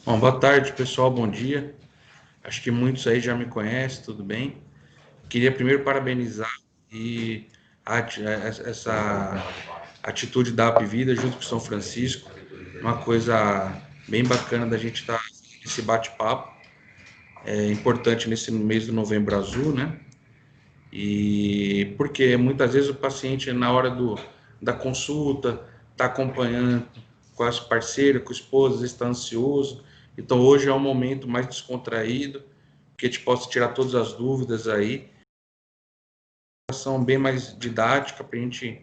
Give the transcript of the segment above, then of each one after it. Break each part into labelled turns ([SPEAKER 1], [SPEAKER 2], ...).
[SPEAKER 1] Bom, boa tarde, pessoal, bom dia. Acho que muitos aí já me conhecem, tudo bem? Queria primeiro parabenizar e essa atitude da App Vida junto com São Francisco, uma coisa bem bacana da gente estar nesse bate-papo, é importante nesse mês do Novembro Azul, né? E porque muitas vezes o paciente, na hora da consulta, está acompanhando com as parceiras, com a esposa, está ansioso. Então, hoje é um momento mais descontraído, que a gente possa tirar todas as dúvidas aí. São bem mais didática para a gente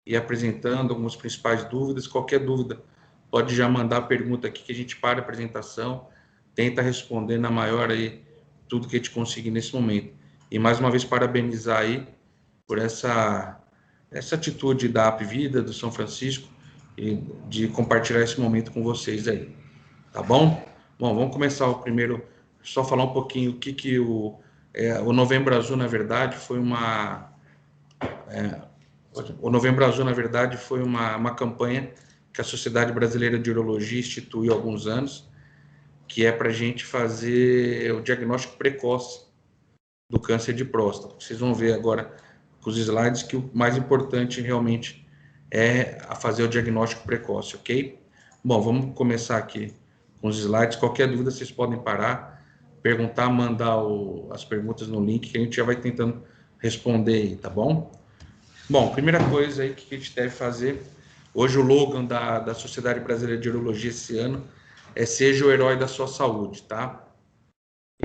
[SPEAKER 1] ir apresentando algumas principais dúvidas. Qualquer dúvida, pode já mandar a pergunta aqui que a gente para a apresentação, tenta responder na maior aí tudo que a gente conseguir nesse momento. E mais uma vez parabenizar aí por essa atitude da App Vida, do São Francisco, e de compartilhar esse momento com vocês aí, tá bom? Bom, vamos começar o primeiro, só falar um pouquinho o que o Novembro Azul, na verdade, foi o Novembro Azul, na verdade, foi uma campanha que a Sociedade Brasileira de Urologia instituiu há alguns anos, que é para a gente fazer o diagnóstico precoce do câncer de próstata. Vocês vão ver agora com os slides que o mais importante realmente é a fazer o diagnóstico precoce, ok? Bom, vamos começar aqui com os slides. Qualquer dúvida vocês podem parar, perguntar, mandar as perguntas no link que a gente já vai tentando responder aí, tá bom? Bom, primeira coisa aí que a gente deve fazer, hoje o slogan da Sociedade Brasileira de Urologia esse ano é Seja o Herói da Sua Saúde, tá?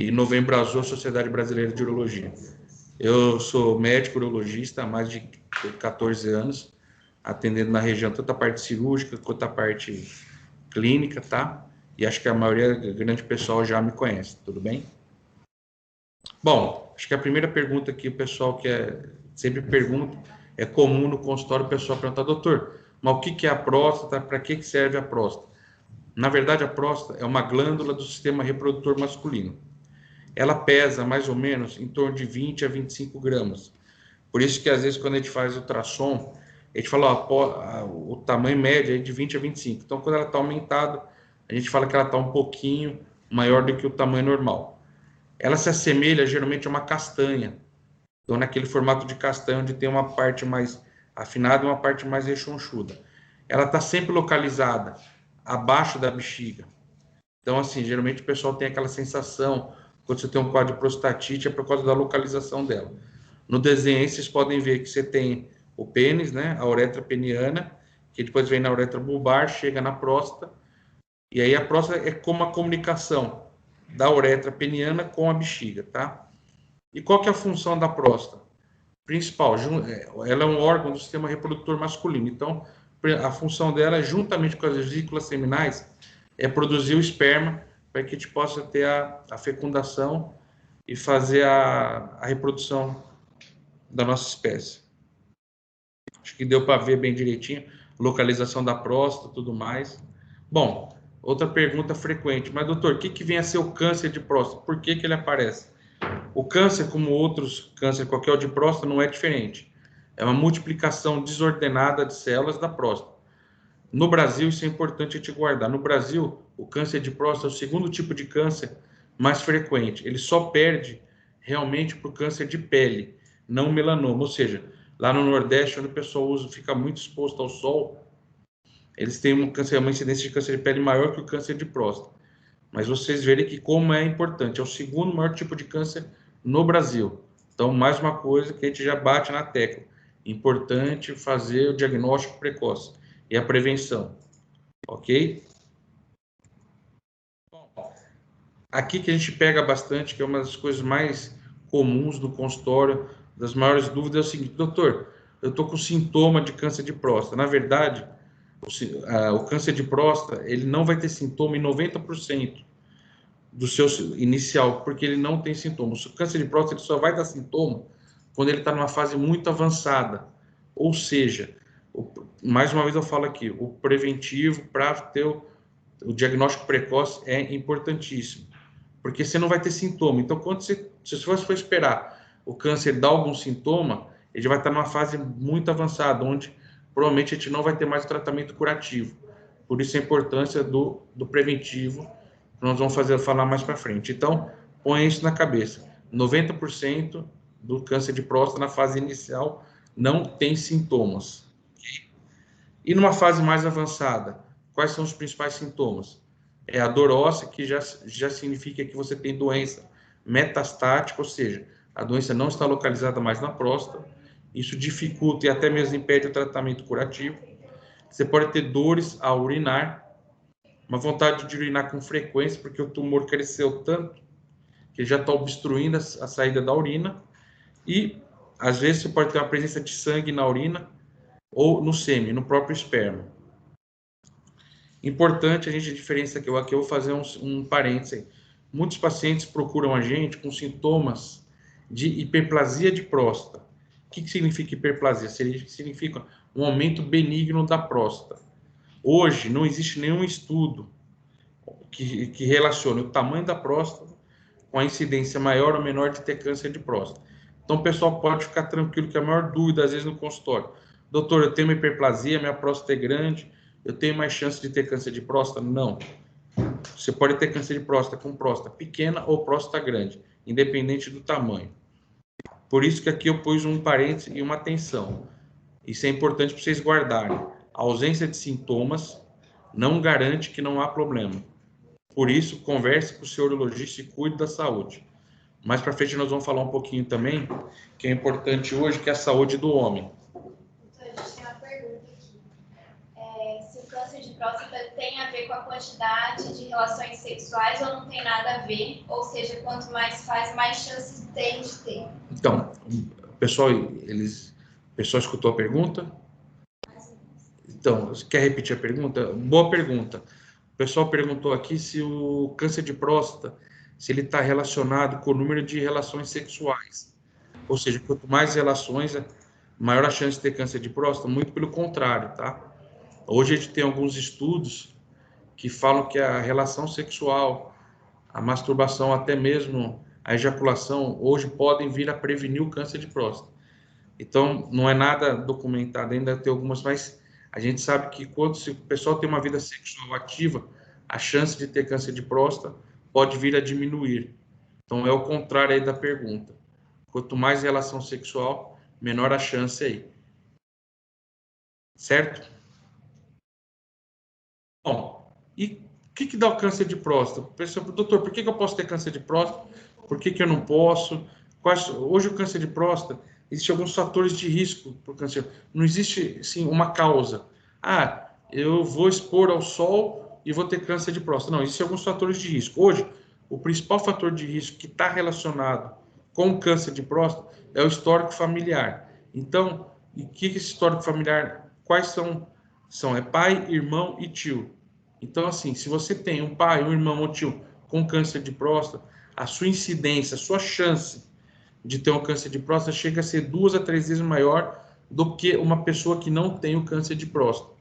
[SPEAKER 1] E Novembro Azul, a Sociedade Brasileira de Urologia. Eu sou médico urologista há mais de 14 anos, atendendo na região tanto a parte cirúrgica quanto a parte clínica, tá? E acho que a maioria, grande pessoal já me conhece, tudo bem? Bom, acho que a primeira pergunta que o pessoal sempre pergunta, é comum no consultório o pessoal perguntar, doutor, mas o que é a próstata, para que serve a próstata? Na verdade, a próstata é uma glândula do sistema reprodutor masculino. Ela pesa mais ou menos em torno de 20 a 25 gramas. Por isso que às vezes quando a gente faz ultrassom, a gente fala, ó, o tamanho médio é de 20 a 25. Então quando ela está aumentada, a gente fala que ela está um pouquinho maior do que o tamanho normal. Ela se assemelha geralmente a uma castanha. Então naquele formato de castanha onde tem uma parte mais afinada e uma parte mais rechonchuda. Ela está sempre localizada abaixo da bexiga. Então assim, geralmente o pessoal tem aquela sensação quando você tem um quadro de prostatite é por causa da localização dela. No desenho aí, vocês podem ver que você tem o pênis, né, a uretra peniana, que depois vem na uretra bulbar, chega na próstata, e aí a próstata é como a comunicação da uretra peniana com a bexiga, tá? E qual que é a função da próstata? Principal, ela é um órgão do sistema reprodutor masculino, então a função dela, juntamente com as vesículas seminais, é produzir o esperma para que a gente possa ter a fecundação e fazer a reprodução da nossa espécie. Acho que deu para ver bem direitinho, localização da próstata, tudo mais. Bom, outra pergunta frequente, mas doutor, o que vem a ser o câncer de próstata? Por que ele aparece? O câncer, como outros câncer qualquer de próstata, não é diferente. É uma multiplicação desordenada de células da próstata. No Brasil, isso é importante a gente guardar. No Brasil, o câncer de próstata é o segundo tipo de câncer mais frequente. Ele só perde realmente para o câncer de pele, não melanoma. Ou seja, lá no Nordeste, onde o pessoal fica muito exposto ao sol, eles têm uma incidência de câncer de pele maior que o câncer de próstata. Mas vocês verem que como é importante, é o segundo maior tipo de câncer no Brasil. Então, mais uma coisa que a gente já bate na tecla. Importante fazer o diagnóstico precoce e a prevenção, ok? Aqui que a gente pega bastante, que é uma das coisas mais comuns no consultório, das maiores dúvidas é o seguinte, doutor, eu estou com sintoma de câncer de próstata. Na verdade, o câncer de próstata, ele não vai ter sintoma em 90% do seu inicial, porque ele não tem sintomas. O câncer de próstata ele só vai dar sintoma quando ele está numa fase muito avançada. Ou seja, mais uma vez eu falo aqui, o preventivo para ter o diagnóstico precoce é importantíssimo, porque você não vai ter sintoma. Então, se você for esperar o câncer dar algum sintoma, ele vai estar numa fase muito avançada, onde provavelmente a gente não vai ter mais tratamento curativo. Por isso a importância do preventivo nós vamos falar mais para frente. Então, põe isso na cabeça. 90% do câncer de próstata na fase inicial não tem sintomas. E numa fase mais avançada, quais são os principais sintomas? É a dor óssea, que já significa que você tem doença metastática, ou seja, a doença não está localizada mais na próstata. Isso dificulta e até mesmo impede o tratamento curativo. Você pode ter dores ao urinar, uma vontade de urinar com frequência, porque o tumor cresceu tanto que já está obstruindo a saída da urina. E, às vezes, você pode ter uma presença de sangue na urina ou no sêmen, no próprio esperma. Importante a gente diferenciar aqui, eu vou fazer um parênteses. Muitos pacientes procuram a gente com sintomas de hiperplasia de próstata. O que significa hiperplasia? Significa um aumento benigno da próstata. Hoje, não existe nenhum estudo que relacione o tamanho da próstata com a incidência maior ou menor de ter câncer de próstata. Então, o pessoal pode ficar tranquilo que a maior dúvida, às vezes, no consultório: doutor, eu tenho uma hiperplasia, minha próstata é grande, eu tenho mais chance de ter câncer de próstata? Não. Você pode ter câncer de próstata com próstata pequena ou próstata grande, independente do tamanho. Por isso que aqui eu pus um parênteses e uma atenção. Isso é importante para vocês guardarem. A ausência de sintomas não garante que não há problema. Por isso, converse com o seu urologista e cuide da saúde. Mais para frente nós vamos falar um pouquinho também, que é importante hoje, que é a saúde do homem.
[SPEAKER 2] A gente tem uma pergunta aqui. Se o câncer de próstata tem a ver com a quantidade de relações sexuais ou não tem nada a ver? Ou seja, quanto mais faz, mais chances tem de ter?
[SPEAKER 1] Então, o pessoal escutou a pergunta? Então, quer repetir a pergunta? Boa pergunta. O pessoal perguntou aqui se o câncer de próstata, se ele está relacionado com o número de relações sexuais. Ou seja, quanto mais relações, maior a chance de ter câncer de próstata. Muito pelo contrário, tá? Hoje a gente tem alguns estudos que falam que a relação sexual, a masturbação, até mesmo a ejaculação, hoje podem vir a prevenir o câncer de próstata. Então, não é nada documentado, ainda tem algumas, mas a gente sabe que se o pessoal tem uma vida sexual ativa, a chance de ter câncer de próstata pode vir a diminuir. Então, é o contrário aí da pergunta. Quanto mais relação sexual, menor a chance aí. Certo? Bom, e o que dá o câncer de próstata? Pessoal, doutor, por que eu posso ter câncer de próstata? Por que eu não posso? Hoje o câncer de próstata, existem alguns fatores de risco para o câncer. Não existe, sim, uma causa. Ah, eu vou expor ao sol e vou ter câncer de próstata. Não, existem alguns fatores de risco. Hoje, o principal fator de risco que está relacionado com o câncer de próstata é o histórico familiar. Então, o que esse histórico familiar, quais são? É pai, irmão e tio. Então, assim, se você tem um pai, um irmão ou tio com câncer de próstata, a sua incidência, a sua chance de ter um câncer de próstata chega a ser 2 a 3 vezes maior do que uma pessoa que não tem o câncer de próstata.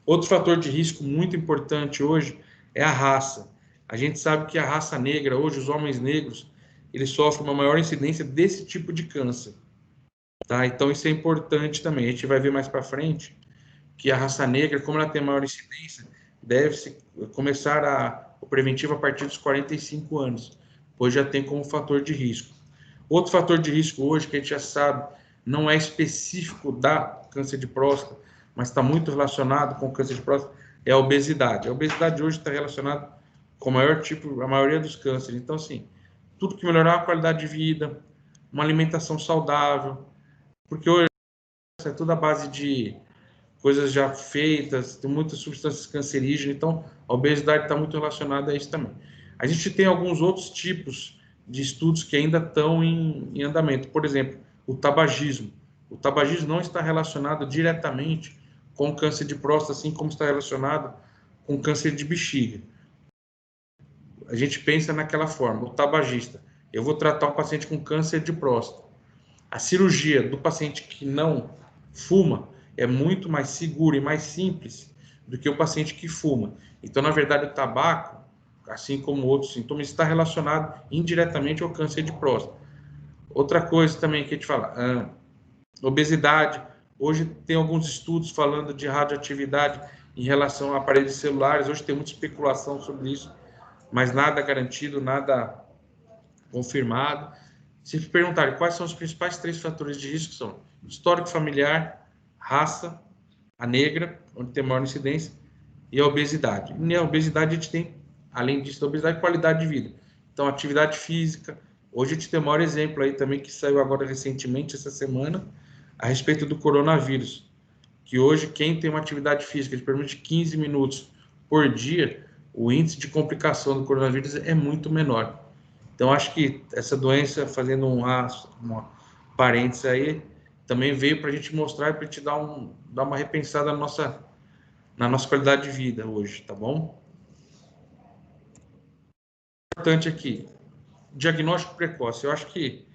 [SPEAKER 1] Outro fator de risco muito importante hoje é a raça. A gente sabe que a raça negra, hoje os homens negros, eles sofrem uma maior incidência desse tipo de câncer. Tá? Então isso é importante também. A gente vai ver mais para frente que a raça negra, como ela tem maior incidência, deve-se começar o preventivo a partir dos 45 anos, pois já tem como fator de risco. Outro fator de risco hoje, que a gente já sabe, não é específico da câncer de próstata, mas está muito relacionado com o câncer de próstata, é a obesidade. A obesidade hoje está relacionada com a maioria dos cânceres. Então, assim, tudo que melhorar a qualidade de vida, uma alimentação saudável, porque hoje é tudo à base de coisas já feitas, tem muitas substâncias cancerígenas, então a obesidade está muito relacionada a isso também. A gente tem alguns outros tipos de estudos que ainda estão em andamento. Por exemplo, o tabagismo. O tabagismo não está relacionado diretamente com câncer de próstata, assim como está relacionado com câncer de bexiga. A gente pensa naquela forma, o tabagista, eu vou tratar um paciente com câncer de próstata. A cirurgia do paciente que não fuma é muito mais segura e mais simples do que o paciente que fuma. Então, na verdade, o tabaco, assim como outros sintomas, está relacionado indiretamente ao câncer de próstata. Outra coisa também que a gente fala, obesidade. Hoje tem alguns estudos falando de radioatividade em relação a aparelhos celulares. Hoje tem muita especulação sobre isso, mas nada garantido, nada confirmado. Se perguntarem quais são os principais 3 fatores de risco, são histórico familiar, raça, a negra, onde tem maior incidência, e a obesidade. E na obesidade a gente tem, além disso, da obesidade, qualidade de vida. Então, atividade física. Hoje a gente tem o maior exemplo aí também, que saiu agora recentemente, essa semana, a respeito do coronavírus, que hoje quem tem uma atividade física de pelo menos 15 minutos por dia, o índice de complicação do coronavírus é muito menor. Então, acho que essa doença, fazendo uma parênteses aí, também veio para a gente mostrar, para a gente dar uma repensada na nossa qualidade de vida hoje, tá bom? Importante aqui, diagnóstico precoce. Eu acho que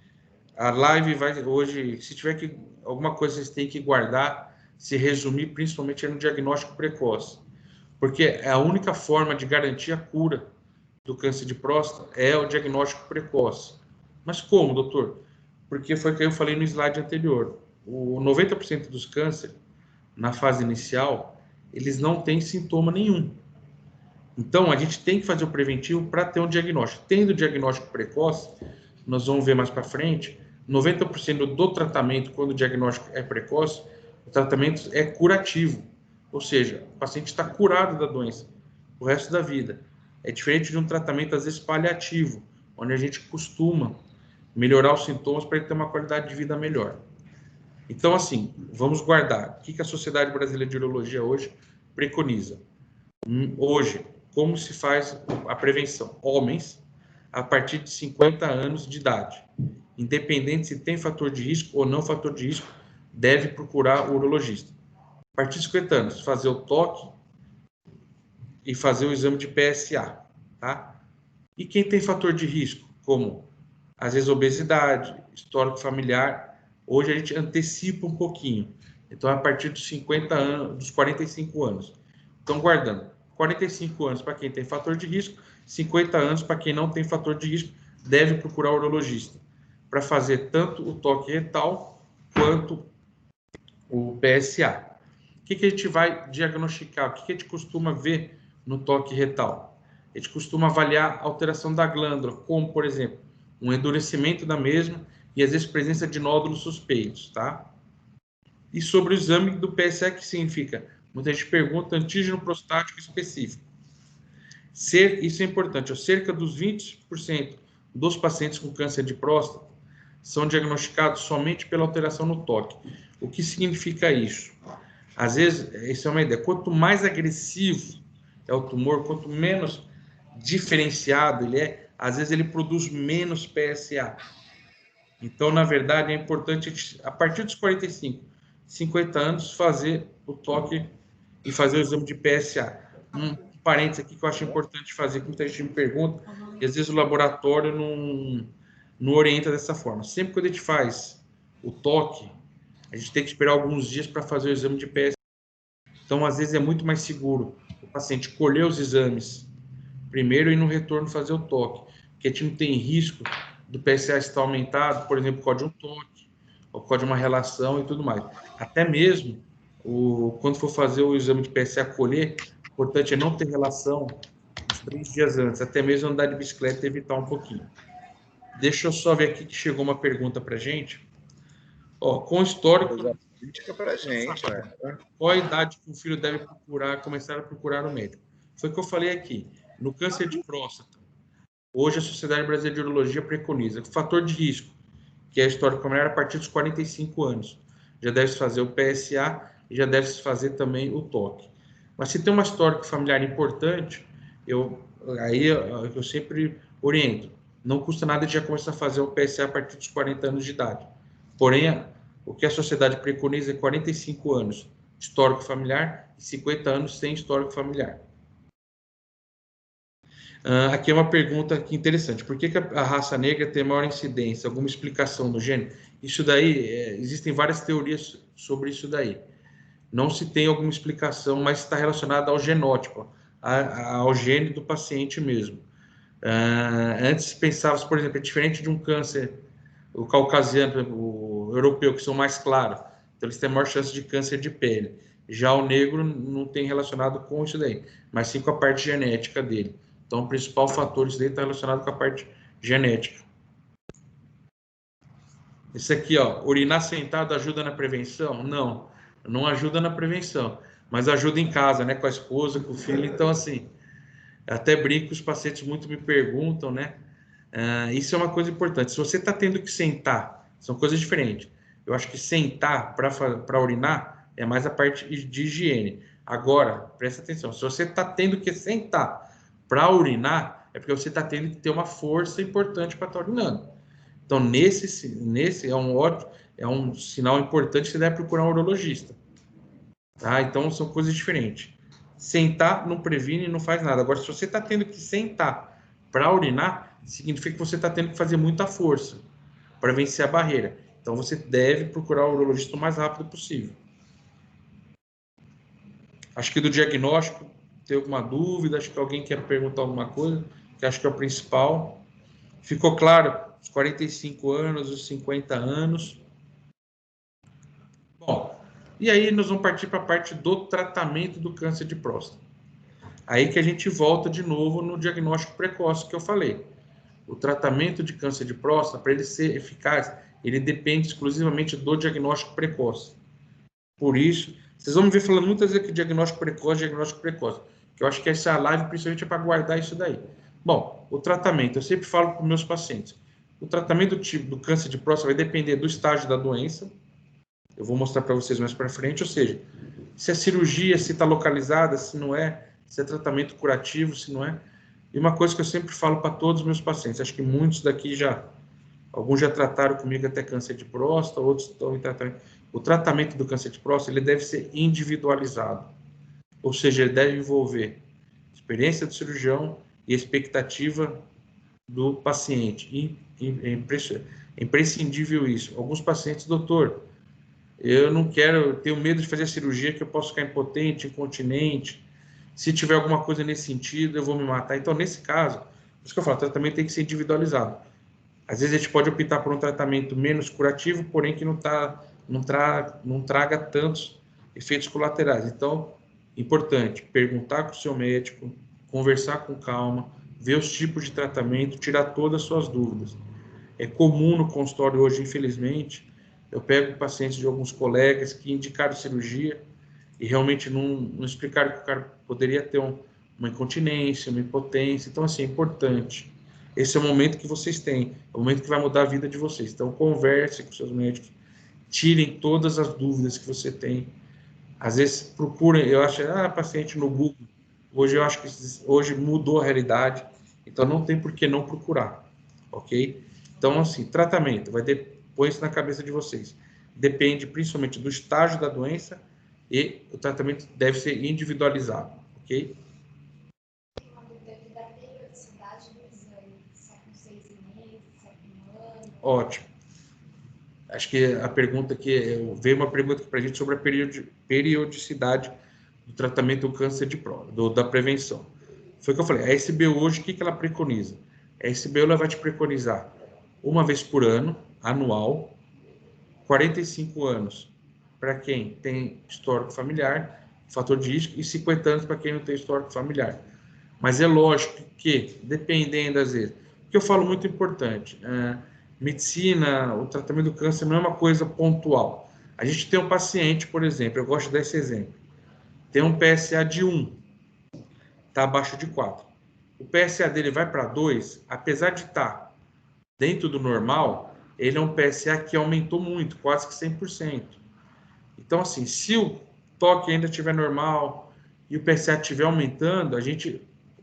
[SPEAKER 1] a live vai hoje, se tiver que alguma coisa vocês têm que guardar, se resumir principalmente no diagnóstico precoce, porque é a única forma de garantir a cura do câncer de próstata é o diagnóstico precoce. Mas como, doutor? Porque foi o que eu falei no slide anterior. O 90% dos cânceres, na fase inicial, eles não têm sintoma nenhum. Então, a gente tem que fazer o preventivo para ter um diagnóstico. Tendo o diagnóstico precoce, nós vamos ver mais para frente, 90% do tratamento, quando o diagnóstico é precoce, o tratamento é curativo. Ou seja, o paciente está curado da doença o resto da vida. É diferente de um tratamento, às vezes, paliativo, onde a gente costuma melhorar os sintomas para ele ter uma qualidade de vida melhor. Então, assim, vamos guardar. O que a Sociedade Brasileira de Urologia hoje preconiza? Hoje, como se faz a prevenção? Homens, a partir de 50 anos de idade, independente se tem fator de risco ou não fator de risco, deve procurar o urologista. A partir de 50 anos, fazer o toque e fazer o exame de PSA, tá? E quem tem fator de risco, como às vezes obesidade, histórico familiar, hoje a gente antecipa um pouquinho. Então, a partir dos 50 anos, dos 45 anos. Então, guardando 45 anos para quem tem fator de risco, 50 anos para quem não tem fator de risco, deve procurar o urologista para fazer tanto o toque retal quanto o PSA. O que a gente vai diagnosticar? O que a gente costuma ver no toque retal? A gente costuma avaliar a alteração da glândula, como, por exemplo, um endurecimento da mesma e, às vezes, presença de nódulos suspeitos, tá? E sobre o exame do PSA, que significa? Muita gente pergunta antígeno prostático específico. Isso é importante, cerca dos 20% dos pacientes com câncer de próstata são diagnosticados somente pela alteração no toque. O que significa isso? Às vezes, isso é uma ideia, quanto mais agressivo é o tumor, quanto menos diferenciado ele é, às vezes ele produz menos PSA. Então, na verdade, é importante, a partir dos 45, 50 anos, fazer o toque e fazer o exame de PSA. Um parênteses aqui que eu acho importante fazer, que muita gente me pergunta, e às vezes o laboratório não orienta dessa forma. Sempre que a gente faz o toque, a gente tem que esperar alguns dias para fazer o exame de PSA. Então, às vezes, é muito mais seguro o paciente colher os exames primeiro e no retorno fazer o toque, porque a gente não tem risco do PSA estar aumentado, por exemplo, por causa de um toque, ou por causa de uma relação e tudo mais. Até mesmo, quando for fazer o exame de PSA colher, o importante é não ter relação uns 3 dias antes, até mesmo andar de bicicleta e evitar um pouquinho. Deixa eu só ver aqui que chegou uma pergunta para a gente. Com histórico...
[SPEAKER 3] Pra gente,
[SPEAKER 1] qual a idade que o filho deve começar a procurar o médico? Foi o que eu falei aqui. No câncer de próstata, hoje a Sociedade Brasileira de Urologia preconiza o fator de risco, que é a histórico familiar, a partir dos 45 anos. Já deve-se fazer o PSA e já deve-se fazer também o toque. Mas se tem uma histórico familiar importante, eu sempre oriento. Não custa nada de já começar a fazer o PSA a partir dos 40 anos de idade. Porém, o que a sociedade preconiza é 45 anos histórico familiar e 50 anos sem histórico familiar. Aqui é uma pergunta aqui interessante. Por que a raça negra tem maior incidência? Alguma explicação do gene? Isso daí, existem várias teorias sobre isso daí. Não se tem alguma explicação, mas está relacionada ao genótipo, ao gene do paciente mesmo. Antes pensava-se, por exemplo, é diferente de um câncer, o caucasiano, o europeu, que são mais claros. Então, eles têm maior chance de câncer de pele. Já o negro não tem relacionado com isso daí, mas sim com a parte genética dele. Então, o principal fator disso daí está relacionado com a parte genética. Esse aqui, ó, urinar sentado ajuda na prevenção? Não, não ajuda na prevenção, mas ajuda em casa, né, com a esposa, com o filho. Então, assim, até brinco, os pacientes muito me perguntam, né? Isso é uma coisa importante. Se você está tendo que sentar, são coisas diferentes. Eu acho que sentar para urinar é mais a parte de higiene. Agora, presta atenção, se você está tendo que sentar para urinar, é porque você está tendo que ter uma força importante para estar urinando. Então, nesse é um sinal importante que você deve procurar um urologista. Tá? Então, são coisas diferentes. Sentar não previne e não faz nada. Agora, se você está tendo que sentar para urinar, significa que você está tendo que fazer muita força para vencer a barreira. Então, você deve procurar o urologista o mais rápido possível. Acho que do diagnóstico, tem alguma dúvida? Acho que alguém quer perguntar alguma coisa, que acho que é o principal. Ficou claro? Os 45 anos, os 50 anos. Bom, e aí nós vamos partir para a parte do tratamento do câncer de próstata. Aí que a gente volta de novo no diagnóstico precoce que eu falei. O tratamento de câncer de próstata, para ele ser eficaz, ele depende exclusivamente do diagnóstico precoce. Por isso, vocês vão me ver falando muitas vezes que diagnóstico precoce, que eu acho que essa live principalmente é para guardar isso daí. Bom, o tratamento, eu sempre falo para os meus pacientes, o tratamento do câncer de próstata vai depender do estágio da doença, eu vou mostrar para vocês mais para frente, ou seja, se é cirurgia, se está localizada, se não é, se é tratamento curativo, se não é. E uma coisa que eu sempre falo para todos os meus pacientes, acho que muitos daqui alguns já trataram comigo até câncer de próstata, outros estão em tratamento. O tratamento do câncer de próstata, ele deve ser individualizado. Ou seja, ele deve envolver experiência do cirurgião e expectativa do paciente. É imprescindível isso. Alguns pacientes, doutor, eu tenho medo de fazer a cirurgia que eu posso ficar impotente, incontinente. Se tiver alguma coisa nesse sentido, eu vou me matar. Então, nesse caso, por isso que eu falo, o tratamento tem que ser individualizado. Às vezes a gente pode optar por um tratamento menos curativo, porém que não traga tantos efeitos colaterais. Então, importante, perguntar com o seu médico, conversar com calma, ver os tipos de tratamento, tirar todas as suas dúvidas. É comum no consultório hoje, infelizmente, eu pego pacientes de alguns colegas que indicaram cirurgia e realmente não explicaram que o cara poderia ter uma incontinência, uma impotência. Então, assim, é importante. Esse é o momento que vocês têm, é o momento que vai mudar a vida de vocês. Então, converse com seus médicos, tirem todas as dúvidas que você tem. Às vezes, procurem, eu acho, paciente no Google. Hoje, eu acho que hoje mudou a realidade, então não tem por que não procurar, ok? Então, assim, tratamento, põe isso na cabeça de vocês. Depende principalmente do estágio da doença e o tratamento deve ser individualizado, ok? Ótimo. Acho que a pergunta que veio uma pergunta para a gente sobre a periodicidade do tratamento do câncer de próstata, da prevenção. Foi o que eu falei. A SBU hoje, o que ela preconiza? A SBU ela vai te preconizar uma vez por ano, anual, 45 anos para quem tem histórico familiar, fator de risco, e 50 anos para quem não tem histórico familiar. Mas é lógico que, dependendo às vezes, o que eu falo muito importante, medicina, o tratamento do câncer não é uma coisa pontual. A gente tem um paciente, por exemplo, eu gosto desse exemplo, tem um PSA de 1, está abaixo de 4. O PSA dele vai para 2, apesar de estar dentro do normal, ele é um PSA que aumentou muito, quase que 100%. Então, assim, se o toque ainda estiver normal e o PSA estiver aumentando,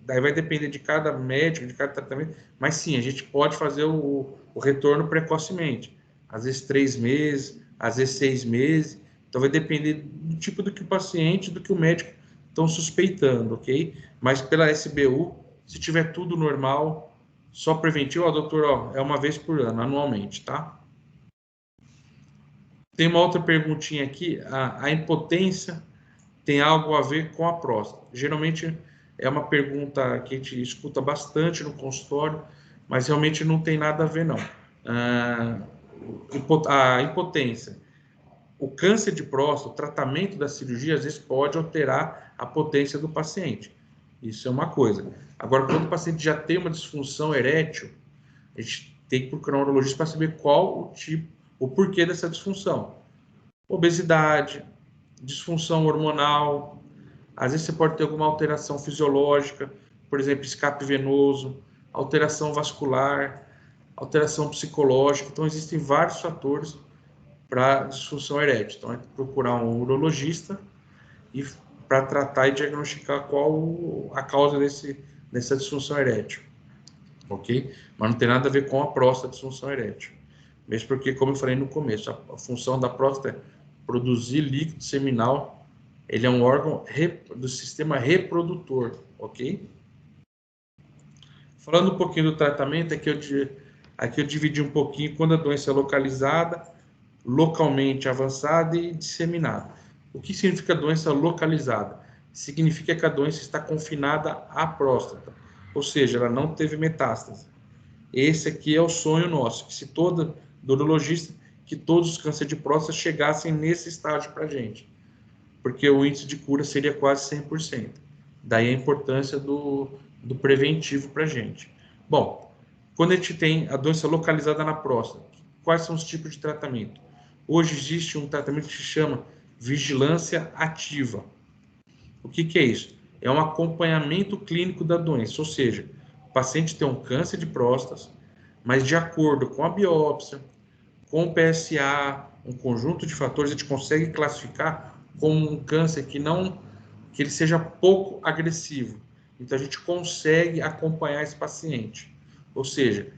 [SPEAKER 1] daí vai depender de cada médico, de cada tratamento, mas sim, a gente pode fazer o retorno precocemente. Às vezes 3 meses, às vezes 6 meses. Então vai depender do tipo do que o paciente, do que o médico estão suspeitando, ok? Mas pela SBU, se tiver tudo normal, só preventivo, doutor, é uma vez por ano, anualmente, tá? Tem uma outra perguntinha aqui, a impotência tem algo a ver com a próstata? Geralmente é uma pergunta que a gente escuta bastante no consultório, mas realmente não tem nada a ver, não. A impotência. O câncer de próstata, o tratamento da cirurgia, às vezes pode alterar a potência do paciente. Isso é uma coisa. Agora, quando o paciente já tem uma disfunção erétil, a gente tem que procurar um urologista para saber qual o tipo, o porquê dessa disfunção. Obesidade, disfunção hormonal, às vezes você pode ter alguma alteração fisiológica, por exemplo, escape venoso, alteração vascular, alteração psicológica. Então, existem vários fatores para disfunção erétil. Então, é procurar um urologista e para tratar e diagnosticar qual a causa dessa disfunção erétil, ok? Mas não tem nada a ver com a próstata, disfunção erétil. Mesmo porque, como eu falei no começo, a função da próstata é produzir líquido seminal. Ele é um órgão do sistema reprodutor, ok? Falando um pouquinho do tratamento, aqui eu dividi um pouquinho quando a doença é localizada, localmente avançada e disseminada. O que significa doença localizada? Significa que a doença está confinada à próstata, ou seja, ela não teve metástase. Esse aqui é o sonho nosso, que se todo urologista, que todos os cânceres de próstata chegassem nesse estágio para a gente, porque o índice de cura seria quase 100%. Daí a importância do preventivo para a gente. Bom, quando a gente tem a doença localizada na próstata, quais são os tipos de tratamento? Hoje existe um tratamento que se chama vigilância ativa. O que é isso? É um acompanhamento clínico da doença, ou seja, o paciente tem um câncer de próstata, mas de acordo com a biópsia, com o PSA, um conjunto de fatores, a gente consegue classificar como um câncer que ele seja pouco agressivo. Então a gente consegue acompanhar esse paciente. Ou seja,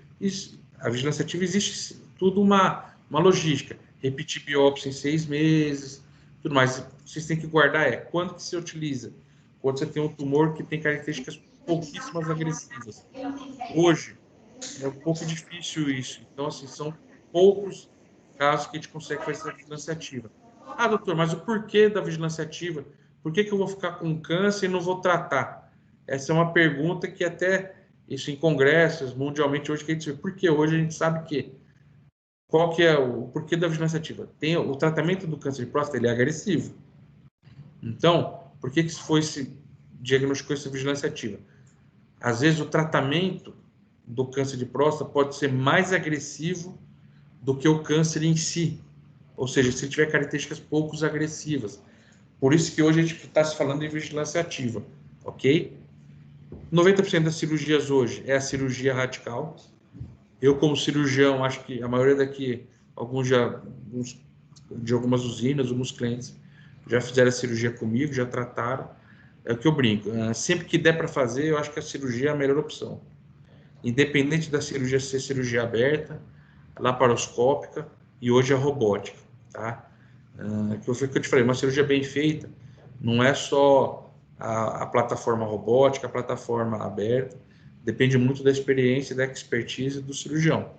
[SPEAKER 1] a vigilância ativa existe tudo uma logística. Repetir biópsia em 6 meses, tudo mais. Vocês têm que guardar quando que se utiliza? Quando você tem um tumor que tem características pouquíssimas agressivas. Hoje é um pouco difícil isso. Então, assim, são poucos casos que a gente consegue fazer essa vigilância ativa. Ah, doutor, mas o porquê da vigilância ativa? Por que eu vou ficar com câncer e não vou tratar? Essa é uma pergunta que até isso em congressos, mundialmente, hoje que a gente vê. Por que hoje a gente sabe que qual que é o porquê da vigilância ativa? Tem o tratamento do câncer de próstata, ele é agressivo. Então, por que se diagnosticou essa vigilância ativa? Às vezes o tratamento do câncer de próstata pode ser mais agressivo do que o câncer em si, ou seja, se tiver características pouco agressivas. Por isso que hoje a gente está se falando em vigilância ativa, ok? 90% das cirurgias hoje é a cirurgia radical. Eu, como cirurgião, acho que a maioria daqui, de algumas usinas, alguns clientes, já fizeram a cirurgia comigo, já trataram. É o que eu brinco. Sempre que der para fazer, eu acho que a cirurgia é a melhor opção. Independente da cirurgia ser cirurgia aberta, laparoscópica e hoje a robótica, tá? Que eu te falei, uma cirurgia bem feita não é só a plataforma robótica, a plataforma aberta, depende muito da experiência e da expertise do cirurgião.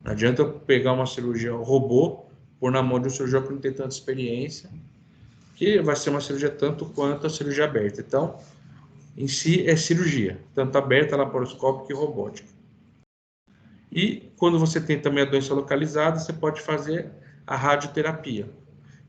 [SPEAKER 1] Não adianta eu pegar uma cirurgia robô, pôr na mão de um cirurgião que não tem tanta experiência, que vai ser uma cirurgia tanto quanto a cirurgia aberta. Então, em si é cirurgia, tanto aberta, laparoscópica e robótica. E quando você tem também a doença localizada, você pode fazer a radioterapia.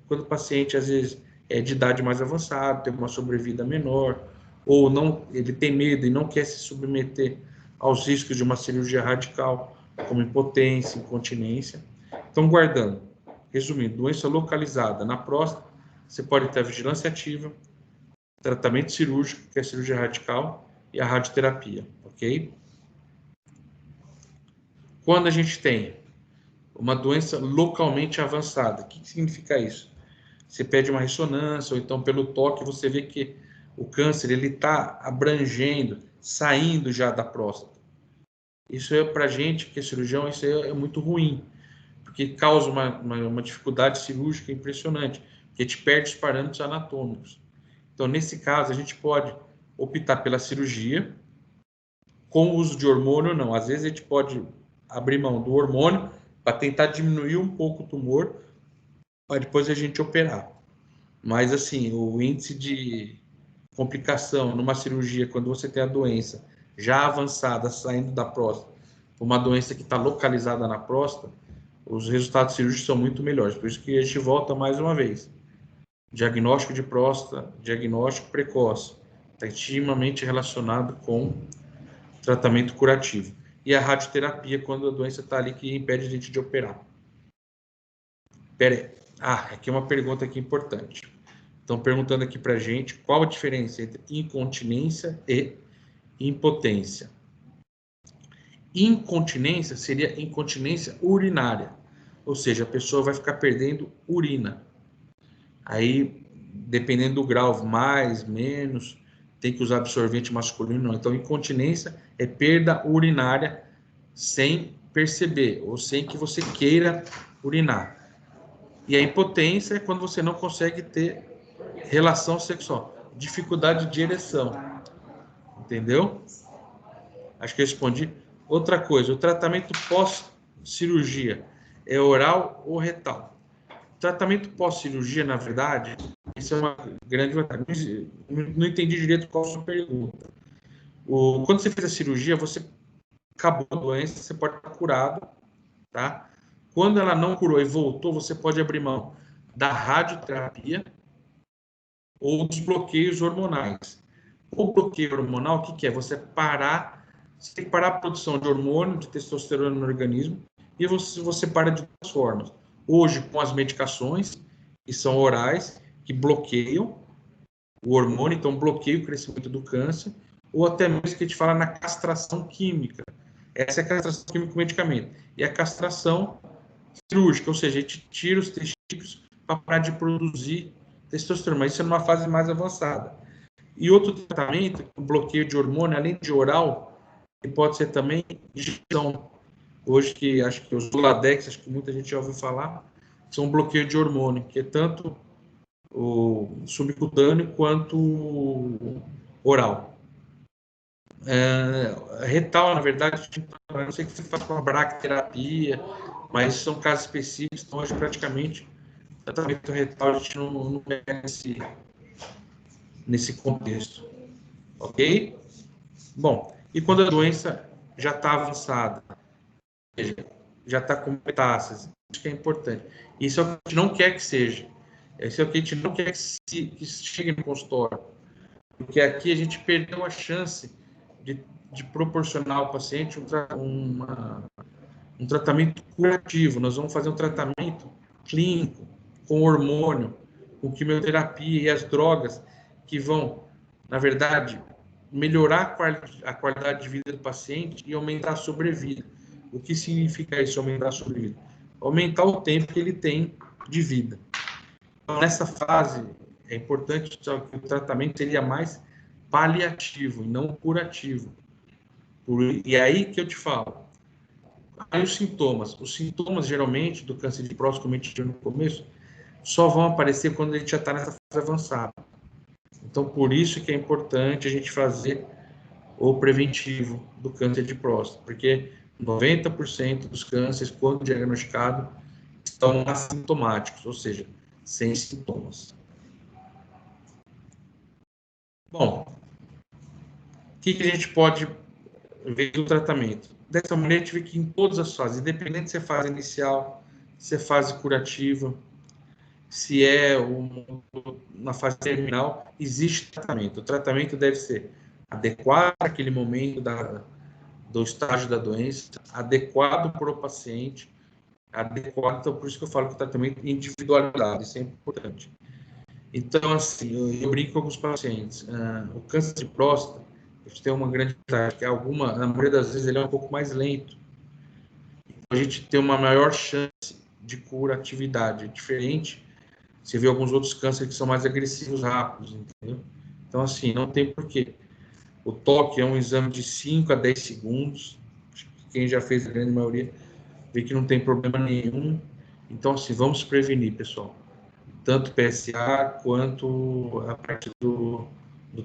[SPEAKER 1] Quando o paciente, às vezes, é de idade mais avançada, tem uma sobrevida menor, ou não, ele tem medo e não quer se submeter aos riscos de uma cirurgia radical, como impotência, incontinência. Então, guardando, resumindo, doença localizada na próstata, você pode ter a vigilância ativa, tratamento cirúrgico, que é a cirurgia radical, e a radioterapia, ok? Quando a gente tem uma doença localmente avançada, o que significa isso? Você pede uma ressonância, ou então pelo toque você vê que o câncer ele está abrangendo, saindo já da próstata. Isso é para a gente, que é cirurgião, isso é muito ruim, porque causa uma dificuldade cirúrgica impressionante, porque te perde os parâmetros anatômicos. Então, nesse caso, a gente pode optar pela cirurgia, com o uso de hormônio ou não. Às vezes a gente pode abrir mão do hormônio para tentar diminuir um pouco o tumor, para depois a gente operar. Mas, assim, o índice de complicação numa cirurgia, quando você tem a doença já avançada, saindo da próstata, uma doença que está localizada na próstata, os resultados cirúrgicos são muito melhores. Por isso que a gente volta mais uma vez. Diagnóstico de próstata, diagnóstico precoce. Está intimamente relacionado com tratamento curativo. E a radioterapia, quando a doença está ali que impede a gente de operar. Pera aí. Aqui é uma pergunta aqui importante. Estão perguntando aqui para a gente qual a diferença entre incontinência e impotência. Incontinência seria incontinência urinária, ou seja, a pessoa vai ficar perdendo urina. Aí, dependendo do grau, mais, menos, tem que usar absorvente masculino. Então, incontinência é perda urinária sem perceber, ou sem que você queira urinar. E a impotência é quando você não consegue ter relação sexual, dificuldade de ereção. Entendeu? Acho que eu respondi. Outra coisa, o tratamento pós-cirurgia é oral ou retal? O tratamento pós-cirurgia, na verdade, isso é uma grande vantagem. Não entendi direito qual a sua pergunta. Quando você fez a cirurgia, você acabou a doença, você pode estar curado, tá? Quando ela não curou e voltou, você pode abrir mão da radioterapia ou dos bloqueios hormonais. O bloqueio hormonal, o que é? Você tem que parar a produção de hormônio, de testosterona no organismo, e você para de duas formas. Hoje, com as medicações, que são orais, que bloqueiam o hormônio, então bloqueia o crescimento do câncer, ou até mesmo que a gente fala na castração química. Essa é a castração química com medicamento. E a castração cirúrgica, ou seja, a gente tira os testículos para parar de produzir testosterona, mas isso é numa fase mais avançada. E outro tratamento, o bloqueio de hormônio, além de oral, que pode ser também injeção. Hoje, que acho que os Zoladex, acho que muita gente já ouviu falar, são um bloqueio de hormônio, que é tanto o subcutâneo quanto o oral. Retal, na verdade, eu não sei o que você faz com a bracterapia, mas são casos específicos, então hoje praticamente tratamento retal a gente não é nesse contexto, ok? Bom, e quando a doença já está avançada, já está com metástase, isso que é importante. Isso é o que a gente não quer que seja. Isso é o que a gente não quer que chegue no consultório. Porque aqui a gente perdeu a chance de proporcionar ao paciente um tratamento curativo. Nós vamos fazer um tratamento clínico, com hormônio, com quimioterapia e as drogas que vão, na verdade, melhorar a qualidade de vida do paciente e aumentar a sobrevida. O que significa isso, aumentar a sobrevida? Aumentar o tempo que ele tem de vida. Então, nessa fase, é importante que o tratamento seria mais paliativo e não curativo. E aí que eu te falo. Aí os sintomas geralmente do câncer de próstata, como a gente tinha no começo, só vão aparecer quando a gente já está nessa fase avançada. Então, por isso que é importante a gente fazer o preventivo do câncer de próstata, porque 90% dos cânceres, quando diagnosticados, estão assintomáticos, ou seja, sem sintomas. Bom, o que a gente pode ver do tratamento? Dessa maneira, a gente vê que em todas as fases, independente se é fase inicial, se é fase curativa, se é na fase terminal, existe tratamento. O tratamento deve ser adequado àquele momento do estágio da doença, adequado para o paciente, adequado. Então, por isso que eu falo que o tratamento é individualizado, isso é importante. Então, assim, eu brinco com os pacientes. O câncer de próstata, a gente tem uma grande vantagem, que na maioria das vezes, ele é um pouco mais lento. Então, a gente tem uma maior chance de curatividade. É diferente, você vê alguns outros cânceres que são mais agressivos, rápidos, entendeu? Então, assim, não tem porquê. O toque é um exame de 5 a 10 segundos. Quem já fez, a grande maioria, vê que não tem problema nenhum. Então, assim, vamos prevenir, pessoal. Tanto PSA quanto a parte do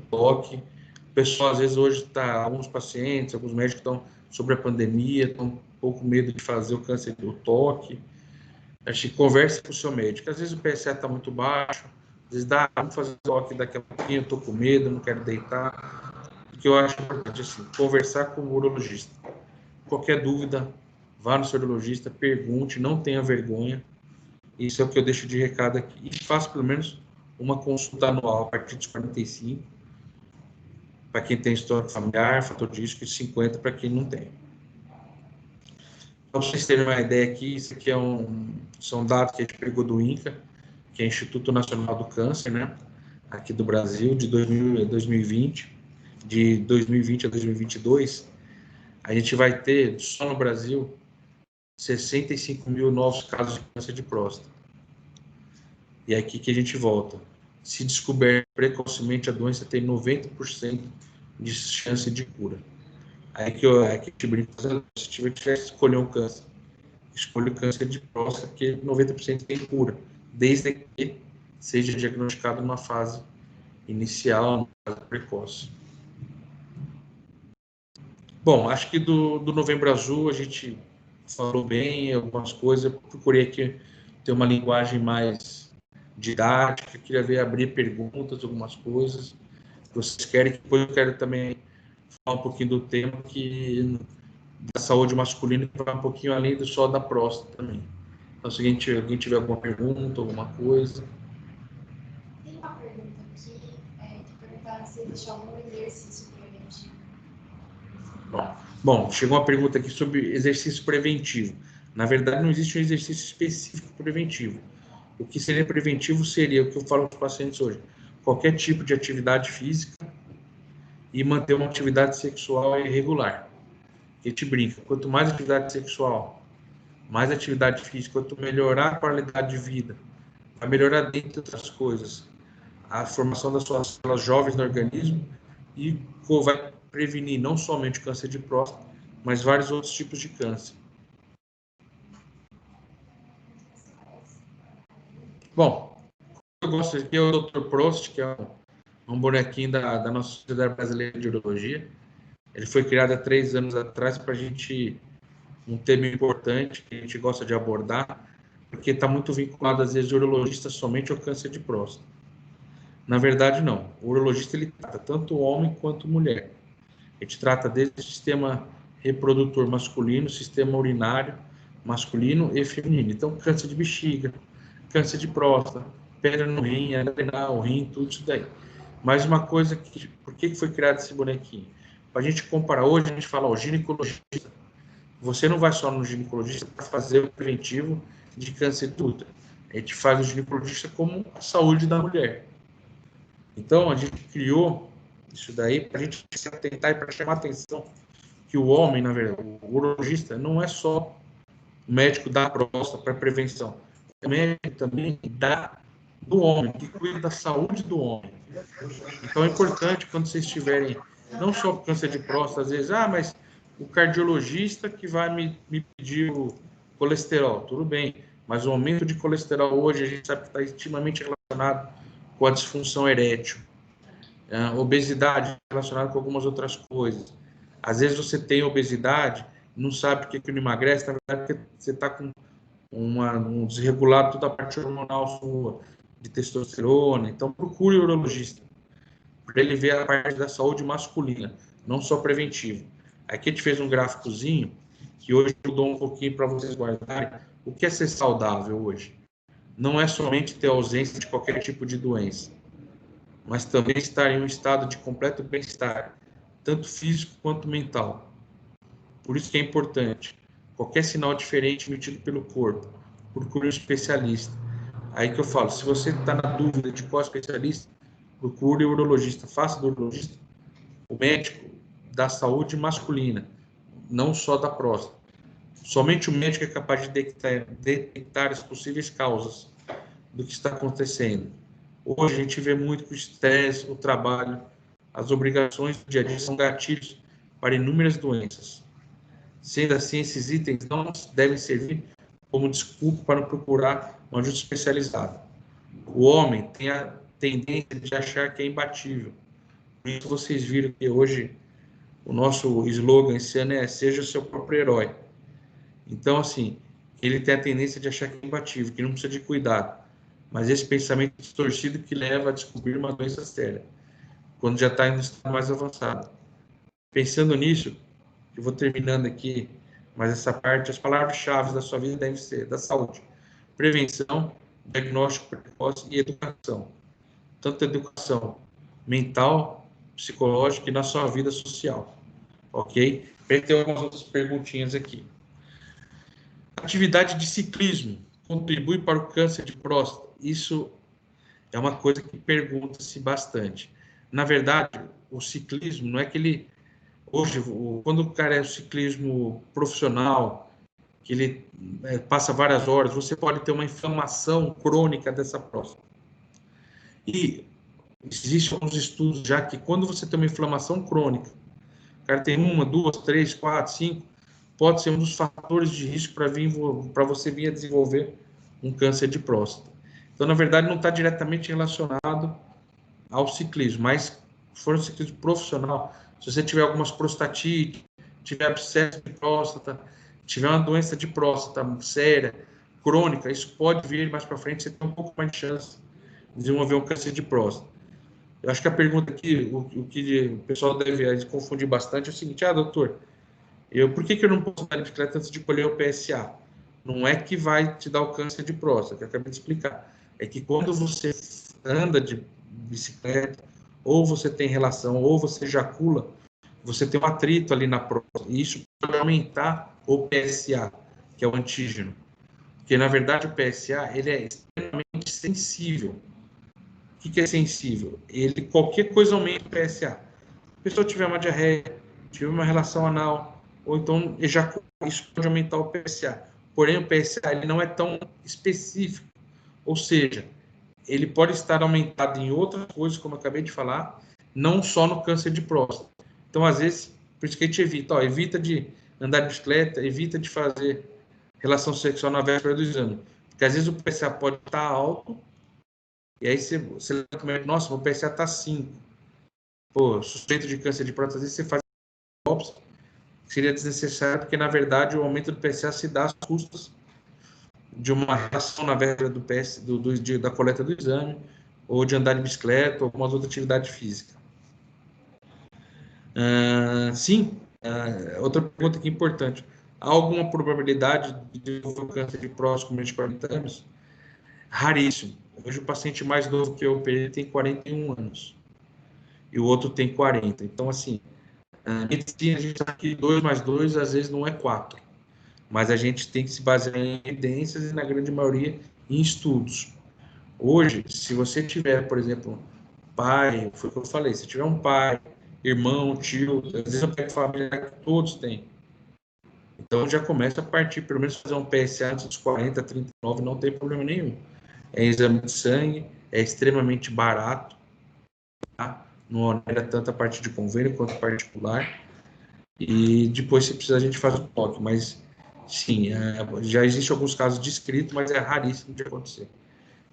[SPEAKER 1] toque. O pessoal, às vezes, hoje alguns pacientes, alguns médicos estão sobre a pandemia, estão um pouco medo de fazer o câncer do toque. Acho que converse com o seu médico. Às vezes o PSA está muito baixo, às vezes vamos fazer toque daqui a pouquinho, eu estou com medo, não quero deitar. O que eu acho importante, assim, conversar com o urologista. Qualquer dúvida, vá no seu urologista, pergunte, não tenha vergonha. Isso é o que eu deixo de recado aqui. E faça pelo menos uma consulta anual a partir dos 45, para quem tem história familiar, fator de risco, e 50 para quem não tem. Para vocês terem uma ideia aqui, isso aqui são dados que a gente pegou do INCA, que é Instituto Nacional do Câncer, né? Aqui do Brasil, de 2020, de 2020 a 2022, a gente vai ter, só no Brasil, 65 mil novos casos de câncer de próstata. E é aqui que a gente volta. Se descoberto precocemente, a doença tem 90% de chance de cura. Aí que a gente brinca, se tiver que escolher um câncer, escolha o câncer de próstata, que 90% tem cura, desde que seja diagnosticado numa fase inicial, numa fase precoce. Bom, acho que do Novembro Azul a gente falou bem algumas coisas. Eu procurei aqui ter uma linguagem mais didática, queria ver abrir perguntas, algumas coisas. Vocês querem, depois eu quero também falar um pouquinho do tema da saúde masculina, que vai um pouquinho além do só da próstata também. Então, se alguém tiver alguma pergunta, alguma coisa.
[SPEAKER 2] Tem uma pergunta aqui, que perguntaram se existe algum exercício preventivo.
[SPEAKER 1] Bom, chegou uma pergunta aqui sobre exercício preventivo. Na verdade, não existe um exercício específico preventivo. O que seria preventivo seria o que eu falo para os pacientes hoje: qualquer tipo de atividade física e manter uma atividade sexual irregular. A gente brinca, quanto mais atividade sexual, mais atividade física, quanto melhorar a qualidade de vida, vai melhorar, dentre outras coisas, a formação das suas células jovens no organismo e vai prevenir não somente o câncer de próstata, mas vários outros tipos de câncer. Bom, eu gosto aqui é o Dr. Prost, que é um bonequinho da nossa Sociedade Brasileira de Urologia. Ele foi criado há 3 anos atrás para a gente, um tema importante que a gente gosta de abordar, porque está muito vinculado, às vezes, o urologista somente ao câncer de próstata. Na verdade, não. O urologista ele trata tanto homem quanto mulher. A gente trata desde o sistema reprodutor masculino, sistema urinário masculino e feminino. Então, câncer de bexiga, câncer de próstata, pedra no rim, adrenal, rim, tudo isso daí. Mas uma coisa por que foi criado esse bonequinho? Para a gente comparar, hoje a gente fala, o ginecologista. Você não vai só no ginecologista para fazer o preventivo de câncer de útero. A gente faz o ginecologista como a saúde da mulher. Então, a gente criou isso daí para a gente se atentar e para chamar a atenção que o homem, na verdade, o urologista, não é só o médico da próstata para prevenção. É médico também do homem, que cuida da saúde do homem. Então, é importante, quando vocês tiverem, não só câncer de próstata, às vezes, mas o cardiologista que vai me pedir o colesterol, tudo bem, mas o aumento de colesterol hoje, a gente sabe que está intimamente relacionado com a disfunção erétil. Obesidade relacionada com algumas outras coisas. Às vezes você tem obesidade, não sabe por que não emagrece, na verdade porque você está com um desregulado toda a parte hormonal sua, de testosterona. Então procure o urologista, para ele ver a parte da saúde masculina, não só preventivo. Aqui a gente fez um gráficozinho, que hoje eu dou um pouquinho para vocês guardarem. O que é ser saudável hoje? Não é somente ter ausência de qualquer tipo de doença, mas também estar em um estado de completo bem-estar, tanto físico quanto mental. Por isso que é importante, qualquer sinal diferente emitido pelo corpo, procure um especialista. Aí que eu falo, se você está na dúvida de qual especialista, procure o urologista, faça do urologista o médico da saúde masculina, não só da próstata. Somente o médico é capaz de detectar as possíveis causas do que está acontecendo. Hoje a gente vê muito que o estresse, o trabalho, as obrigações do dia a dia são gatilhos para inúmeras doenças. Sendo assim, esses itens não devem servir como desculpa para não procurar uma ajuda especializada. O homem tem a tendência de achar que é imbatível. Por isso vocês viram que hoje o nosso slogan esse ano é "Seja seu próprio herói". Então, assim, ele tem a tendência de achar que é imbatível, que não precisa de cuidado. Mas esse pensamento distorcido que leva a descobrir uma doença séria, quando já está em um estado mais avançado. Pensando nisso, eu vou terminando aqui, mas essa parte, as palavras-chave da sua vida devem ser da saúde, prevenção, diagnóstico precoce e educação. Tanto educação mental, psicológica e na sua vida social, ok? Tem algumas outras perguntinhas aqui. Atividade de ciclismo contribui para o câncer de próstata? Isso é uma coisa que pergunta-se bastante. Na verdade, o ciclismo não é que ele... Hoje, quando o cara é o ciclismo profissional, que ele passa várias horas, você pode ter uma inflamação crônica dessa próstata. E existem alguns estudos já que quando você tem uma inflamação crônica, o cara tem 1, 2, 3, 4, 5, pode ser um dos fatores de risco para você vir a desenvolver um câncer de próstata. Então, na verdade, não está diretamente relacionado ao ciclismo, mas se for um ciclismo profissional, se você tiver algumas prostatite, tiver abscesso de próstata, tiver uma doença de próstata séria, crônica, isso pode vir mais para frente, você tem um pouco mais de chance de desenvolver um câncer de próstata. Eu acho que a pergunta aqui, o que o pessoal deve confundir bastante é o seguinte: doutor, por que eu não posso andar de bicicleta antes de colher o PSA? Não é que vai te dar o câncer de próstata, que eu acabei de explicar. É que quando você anda de bicicleta, ou você tem relação, ou você ejacula, você tem um atrito ali na próstata, e isso pode aumentar o PSA, que é o antígeno. Porque, na verdade, o PSA ele é extremamente sensível. O que é sensível? Qualquer coisa aumenta o PSA. Se a pessoa tiver uma diarreia, tiver uma relação anal, ou então ejacular, isso pode aumentar o PSA. Porém, o PSA ele não é tão específico. Ou seja, ele pode estar aumentado em outras coisas, como eu acabei de falar, não só no câncer de próstata. Então, às vezes, por isso que a gente evita de andar de bicicleta, evita de fazer relação sexual na véspera do exame. Porque às vezes o PSA pode estar alto, e aí você lembra, nossa, meu PSA está 5. Pô, suspeito de câncer de próstata, às vezes você faz biópsia, seria desnecessário, porque na verdade o aumento do PSA se dá às custas de uma relação na véspera da coleta do exame, ou de andar de bicicleta, ou alguma outra atividade física. Sim, outra pergunta aqui importante. Há alguma probabilidade de desenvolver câncer de próstata com menos de 40 anos? Raríssimo. Hoje o paciente mais novo que eu operei tem 41 anos. E o outro tem 40. Então, assim, na medicina a gente sabe que 2 mais 2 às vezes não é 4. Mas a gente tem que se basear em evidências e, na grande maioria, em estudos. Hoje, se você tiver, por exemplo, pai, foi o que eu falei, se tiver um pai, irmão, tio, às vezes eu pego família que todos têm. Então já começa a partir, pelo menos fazer um PSA antes dos 40, 39, não tem problema nenhum. É exame de sangue, é extremamente barato, tá? Não onera tanto a parte de convênio quanto particular. E depois, se precisar, a gente faz o toque. Mas, sim, já existem alguns casos descritos, mas é raríssimo de acontecer.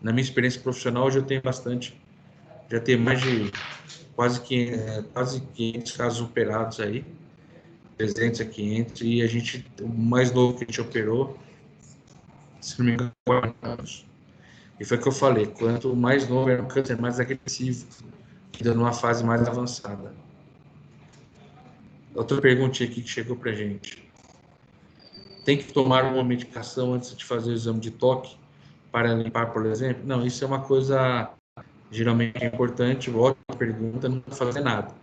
[SPEAKER 1] Na minha experiência profissional, hoje eu tenho bastante, já tenho mais de quase 500 casos operados aí, 300 a 500, e o mais novo que a gente operou, se não me engano, 40 anos. E foi o que eu falei, quanto mais novo era o câncer, mais agressivo, ainda numa fase mais avançada. Outra perguntinha aqui que chegou pra gente. Tem que tomar uma medicação antes de fazer o exame de toque para limpar, por exemplo? Não, isso é uma coisa geralmente importante, ótima pergunta, não precisa fazer nada.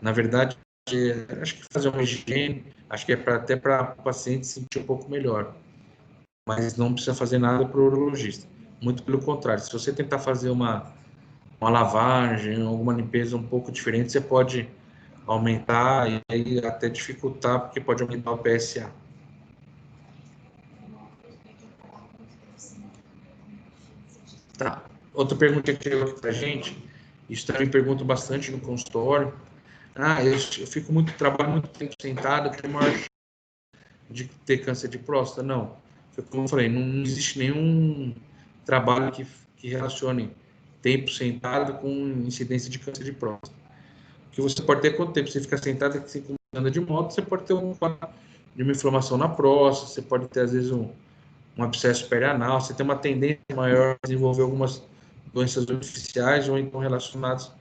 [SPEAKER 1] Na verdade, acho que fazer uma higiene, acho que é até para o paciente se sentir um pouco melhor. Mas não precisa fazer nada para o urologista. Muito pelo contrário, se você tentar fazer uma lavagem, alguma limpeza um pouco diferente, você pode aumentar e aí até dificultar, porque pode aumentar o PSA. Tá. Outra pergunta que chegou aqui pra gente, isso também pergunto bastante no consultório. Eu trabalho muito tempo sentado, que é maior chance de ter câncer de próstata? Não. Como eu falei, não existe nenhum trabalho que relacione tempo sentado com incidência de câncer de próstata. Que você pode ter quanto tempo você fica sentado, que você anda de moto, você pode ter de uma inflamação na próstata, você pode ter, às vezes, um abscesso perianal, você tem uma tendência maior a desenvolver algumas doenças artificiais ou então relacionadas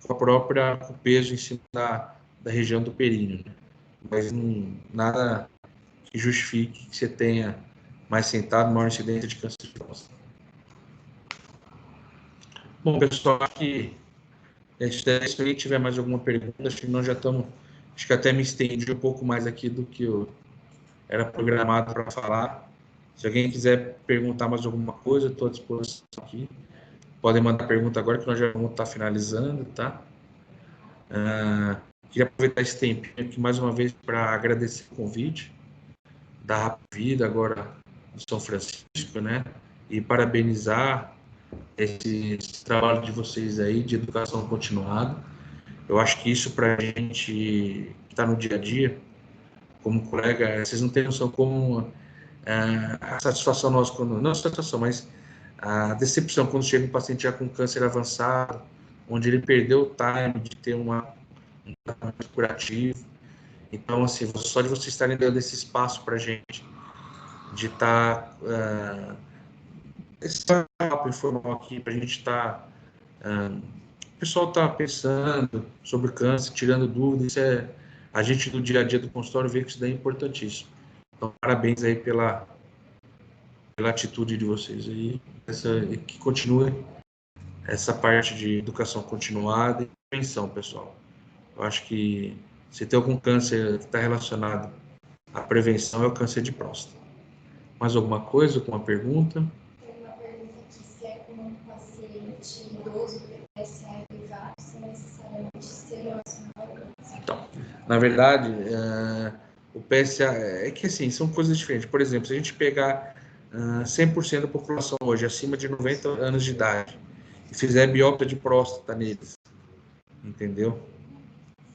[SPEAKER 1] com o peso em cima da região do períneo. Né? Mas nada que justifique que você tenha mais sentado, maior incidência de câncer de próstata. Bom, pessoal, aqui Se alguém tiver mais alguma pergunta, acho que nós já estamos... Acho que até me estendi um pouco mais aqui do que eu era programado para falar. Se alguém quiser perguntar mais alguma coisa, estou à disposição aqui. Podem mandar pergunta agora, que nós já vamos estar finalizando, tá? Queria aproveitar esse tempinho aqui mais uma vez para agradecer o convite da Rap Vida, agora de São Francisco, né? E parabenizar esse trabalho de vocês aí de educação continuada. Eu acho que isso para a gente que está no dia a dia, como colega, vocês não têm noção como a satisfação nossa, não a satisfação, mas a decepção quando chega um paciente já com câncer avançado, onde ele perdeu o time de ter um tratamento curativo. Então, assim, só de vocês estarem dando esse espaço para a gente, de estar esse papo informal aqui, para a gente estar... o pessoal está pensando sobre câncer, tirando dúvidas, a gente do dia a dia do consultório vê que isso daí é importantíssimo. Então, parabéns aí pela atitude de vocês aí, que continue essa parte de educação continuada e prevenção, pessoal. Eu acho que se tem algum câncer que está relacionado à prevenção, é o câncer de próstata. Mais alguma coisa, alguma pergunta?
[SPEAKER 2] Tem uma pergunta aqui, se é com um paciente idoso, PSA elevado, se necessariamente ser relacionado ao câncer.
[SPEAKER 1] Então, na verdade, o PSA é que assim, são coisas diferentes. Por exemplo, se a gente pegar 100% da população hoje acima de 90 anos de idade e fizer biópsia de próstata neles, entendeu?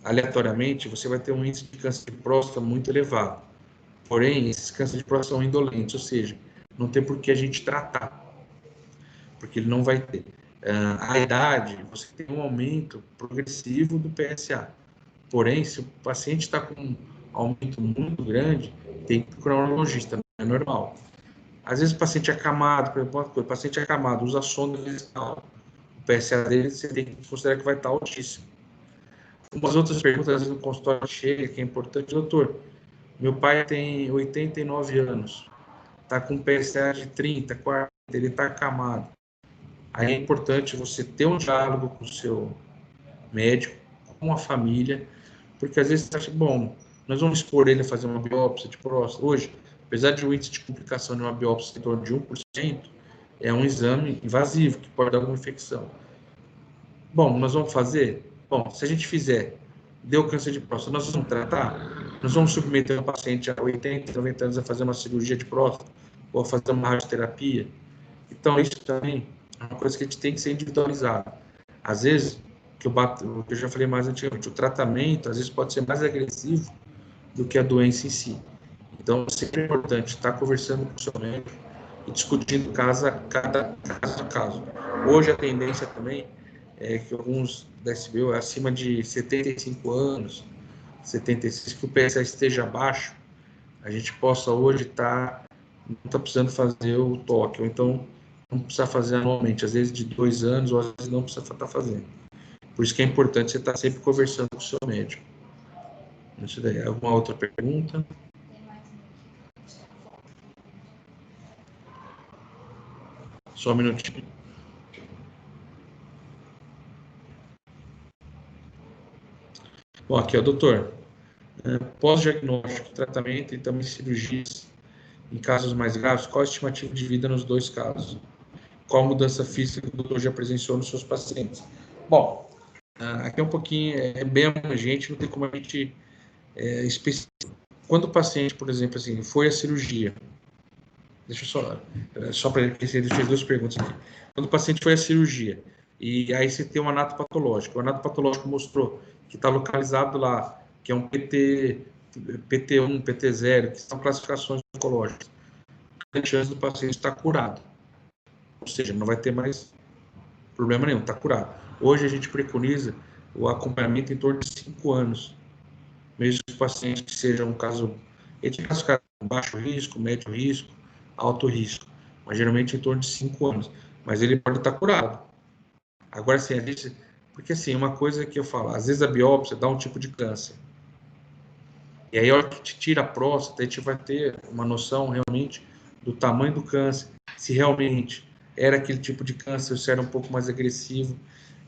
[SPEAKER 1] Aleatoriamente, você vai ter um índice de câncer de próstata muito elevado. Porém, esses cânceres de próstata são indolentes, ou seja, não tem por que a gente tratar, porque ele não vai ter. A idade, você tem um aumento progressivo do PSA. Porém, se o paciente está com um aumento muito grande, tem que procurar um neurologista, não é normal. Às vezes o paciente é acamado, por exemplo, o paciente é acamado, usa sonda vestal, o PSA dele você tem que considerar que vai estar altíssimo. Umas outras perguntas, às vezes no consultório chega, que é importante, doutor, meu pai tem 89 anos, está com PSA de 30, 40, ele está acamado. Aí é importante você ter um diálogo com o seu médico, com a família, porque às vezes você acha, bom, nós vamos expor ele a fazer uma biópsia de próstata. Hoje, apesar de o índice de complicação de uma biópsia em torno de 1%, é um exame invasivo, que pode dar alguma infecção. Bom, nós vamos fazer? Bom, se a gente fizer, deu câncer de próstata, nós vamos tratar? Nós vamos submeter o paciente a 80, 90 anos a fazer uma cirurgia de próstata ou a fazer uma radioterapia? Então, isso também é uma coisa que a gente tem que ser individualizado. Às vezes, que eu já falei mais antigamente, o tratamento, às vezes, pode ser mais agressivo do que a doença em si. Então, sempre é importante estar conversando com o seu médico e discutindo caso a caso. Hoje, a tendência também é que alguns da SBU, acima de 75 anos, 76, que o PSA esteja baixo, a gente possa hoje não está precisando fazer o toque, ou então não precisa fazer anualmente, às vezes de 2 anos, ou às vezes não precisa estar fazendo. Por isso que é importante você estar sempre conversando com o seu médico. Isso daí. Alguma outra pergunta? Só um minutinho. Bom, aqui, ó, doutor. Pós-diagnóstico, tratamento e também cirurgias em casos mais graves, qual a estimativa de vida nos 2 casos? Qual mudança física que o doutor já presenciou nos seus pacientes? Bom, aqui é um pouquinho, é bem abrangente, não tem como a gente especificar. Quando o paciente, por exemplo, assim, foi à cirurgia, deixa eu só para ele, porque ele fez 2 perguntas aqui. Quando o paciente foi à cirurgia, e aí você tem um anato patológico, o anato patológico mostrou que está localizado lá, que é um PT1, PT0, que são classificações oncológicas, a chance do paciente estar curado. Ou seja, não vai ter mais problema nenhum, está curado. Hoje a gente preconiza o acompanhamento em torno de 5 anos, mesmo que o paciente seja um caso, ele tem casos com baixo risco, médio risco, alto risco, mas geralmente em torno de 5 anos. Mas ele pode estar curado. Agora, sim, porque assim, uma coisa que eu falo, às vezes a biópsia dá um tipo de câncer. E aí, a hora que te tira a próstata, a gente vai ter uma noção realmente do tamanho do câncer, se realmente era aquele tipo de câncer, se era um pouco mais agressivo.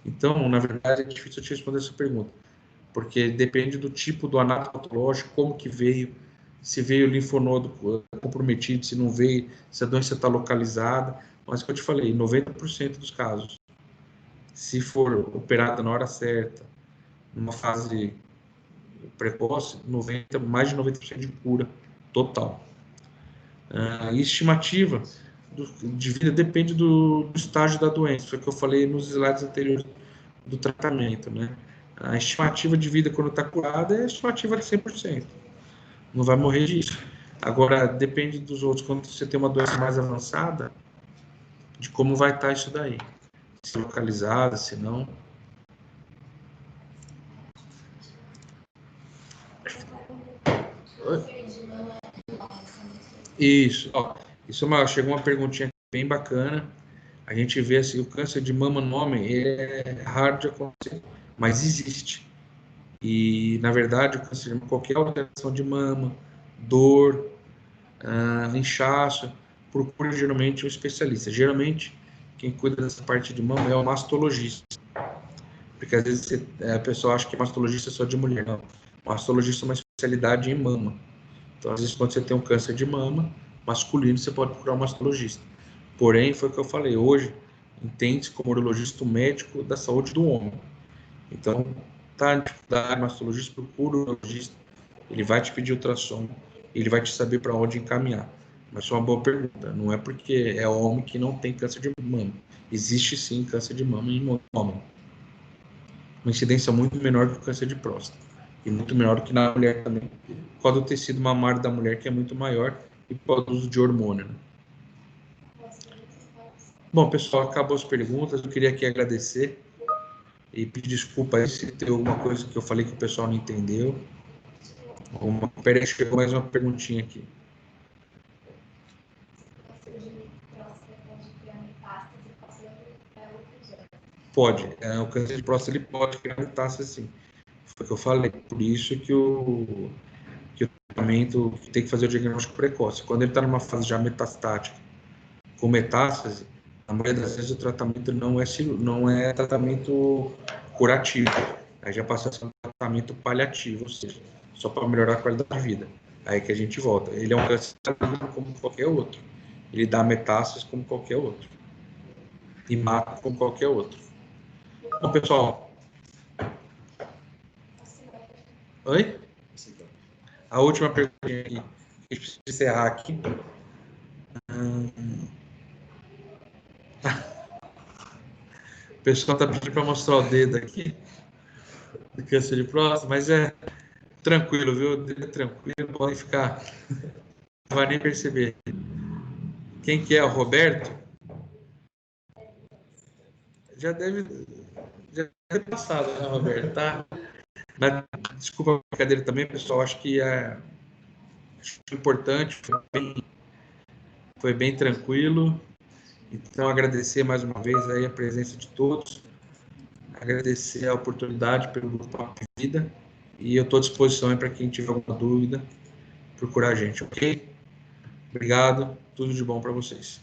[SPEAKER 1] Então, na verdade, é difícil te responder essa pergunta, porque depende do tipo do anato patológico, como que veio, se veio linfonodo comprometido, se não veio, se a doença está localizada. Mas, como eu te falei, 90% dos casos, se for operada na hora certa, numa fase precoce, mais de 90% de cura total. E estimativa de vida depende do estágio da doença, foi o que eu falei nos slides anteriores do tratamento, né? A estimativa de vida quando está curada é a estimativa de 100%. Não vai morrer disso. Agora, depende dos outros. Quando você tem uma doença mais avançada, de como vai estar isso daí. Se localizada, se não. Isso. Ó, chegou uma perguntinha bem bacana. A gente vê assim, o câncer de mama no homem, ele é raro de acontecer, mas existe. E, na verdade, o câncer de mama, qualquer alteração de mama, dor, inchaço, procura geralmente um especialista. Geralmente, quem cuida dessa parte de mama é o mastologista. Porque às vezes a pessoa acha que mastologista é só de mulher. Não. Mastologista é uma especialidade em mama. Então, às vezes, quando você tem um câncer de mama masculino, você pode procurar um mastologista. Porém, foi o que eu falei, hoje entende-se como urologista o médico da saúde do homem. Então, tá em dificuldade, mastologista, procura o urologista, ele vai te pedir ultrassom, ele vai te saber para onde encaminhar. Mas é uma boa pergunta, não é porque é homem que não tem câncer de mama. Existe sim câncer de mama em homem. Uma incidência muito menor que o câncer de próstata. E muito menor do que na mulher também, por causa do tecido mamário da mulher, que é muito maior, e por causa do uso de hormônio, né? Bom, pessoal, acabou as perguntas. Eu queria aqui agradecer e pedir desculpa aí se tem alguma coisa que eu falei que o pessoal não entendeu. Peraí, chegou mais uma perguntinha aqui. Pode. O câncer de próstata ele pode criar metástase, sim. Foi o que eu falei. Por isso que o tratamento tem que fazer o diagnóstico precoce. Quando ele está numa fase já metastática, com metástase, a maioria das vezes o tratamento não é tratamento curativo. Aí já passa a ser um tratamento paliativo, ou seja, só para melhorar a qualidade de vida. Aí que a gente volta. Ele é um câncer como qualquer outro. Ele dá metástase como qualquer outro. E mata como qualquer outro. Bom, pessoal. Oi? A última pergunta aqui. A gente precisa encerrar aqui. O pessoal está pedindo para mostrar o dedo aqui. Do câncer de próstata, mas é tranquilo, viu? O dedo é tranquilo, podem ficar. Não vai nem perceber. Quem que é? O Roberto? Já deve ter passado, né, Roberto? Tá? Mas, desculpa a brincadeira também, pessoal. Acho que é importante, foi bem tranquilo. Então, agradecer mais uma vez aí a presença de todos. Agradecer a oportunidade pelo Grupo Vida. E eu estou à disposição para quem tiver alguma dúvida, procurar a gente, ok? Obrigado. Tudo de bom para vocês.